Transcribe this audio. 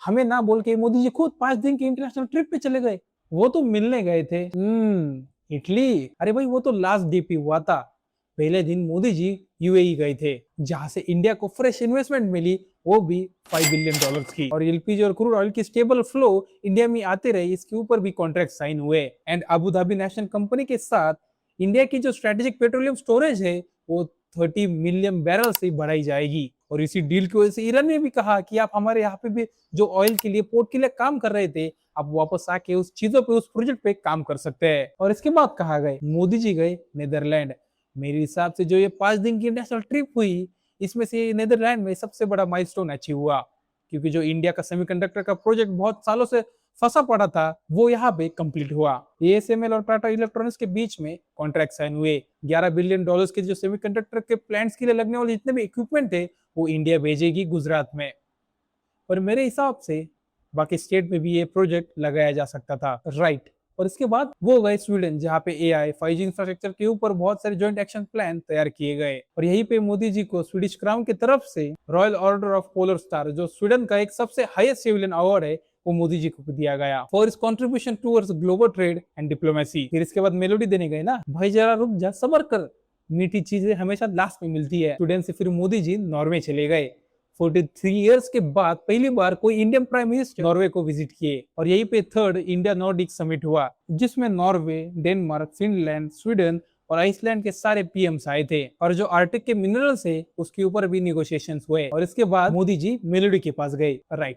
हमें ना बोल के मोदी जी खुद 5 दिन की इंटरनेशनल ट्रिप पे चले गए। वो तो मिलने गए थे। इटली, अरे भाई वो तो लास्ट डीपी हुआ था। पहले दिन मोदी जी यूएई गए थे, जहां से इंडिया को फ्रेश इन्वेस्टमेंट मिली, वो भी $5 बिलियन की। और एलपीजी और क्रूड ऑयल की स्टेबल फ्लो इंडिया में आते रहे, इसके ऊपर भी कॉन्ट्रैक्ट साइन हुए। And Abu Dhabi national company के साथ इंडिया की जो स्ट्रेटेजिक पेट्रोलियम स्टोरेज है वो 30 मिलियन बैरल से बढ़ाई जाएगी। और इसी डील की वजह से ईरान ने भी कहा कि आप हमारे यहाँ पे भी जो ऑयल के लिए, पोर्ट के लिए काम कर रहे थे, आप वापस आके उस चीजों पे, उस प्रोजेक्ट पे काम कर सकते हैं। और इसके बाद कहा गए मोदी जी गए नेदरलैंड। मेरे हिसाब से जो ये 5 दिन की इंटरनेशनल ट्रिप हुई, इसमें से नेदरलैंड में सबसे बड़ा माइलस्टोन अचीव हुआ, क्योंकि जो इंडिया का सेमीकंडक्टर का प्रोजेक्ट बहुत सालों से फंसा पड़ा था, वो यहाँ पे कंप्लीट हुआ। एएसएमएल और टाटा इलेक्ट्रॉनिक्स के बीच में कॉन्ट्रैक्ट साइन हुए। $11 बिलियन के जो सेमीकंडक्टर के प्लांट्स के लिए लगने वाले जितने भी इक्विपमेंट थे, वो इंडिया भेजेगी गुजरात में। और मेरे हिसाब से बाकी स्टेट में भी ये प्रोजेक्ट लगाया जा सकता था, राइट। और इसके बाद वो गए स्वीडन, जहाँ पे एआई 5G इंफ्रास्ट्रक्चर के ऊपर बहुत सारे जॉइंट एक्शन प्लान तैयार किए गए। और यहीं पे मोदी जी को स्वीडिश क्राउन की तरफ से royal order of polar star, जो स्वीडन का एक सबसे हाईएस्ट सिविलियन अवार्ड है, वो मोदी जी को दिया गया फॉर इस contribution towards global trade and diplomacy. फिर इसके बाद मेलोडी देने गए ना, भाई जरा रुक जा, सबर कर, मीठी चीजें हमेशा लास्ट में मिलती है। स्वीडन से फिर मोदी जी नॉर्वे चले गए। 43 इयर्स के बाद पहली बार कोई इंडियन प्राइम मिनिस्टर नॉर्वे को विजिट किए। और यहीं पे थर्ड इंडिया नॉर्डिक समिट हुआ, जिसमें नॉर्वे, डेनमार्क, फिनलैंड, स्वीडन और आइसलैंड के सारे पीएम्स आए थे। और जो आर्टिक के मिनरल्स है उसके ऊपर भी निगोशिएशंस हुए। और इसके बाद मोदी जी मेलोडी के पास गए, राइट।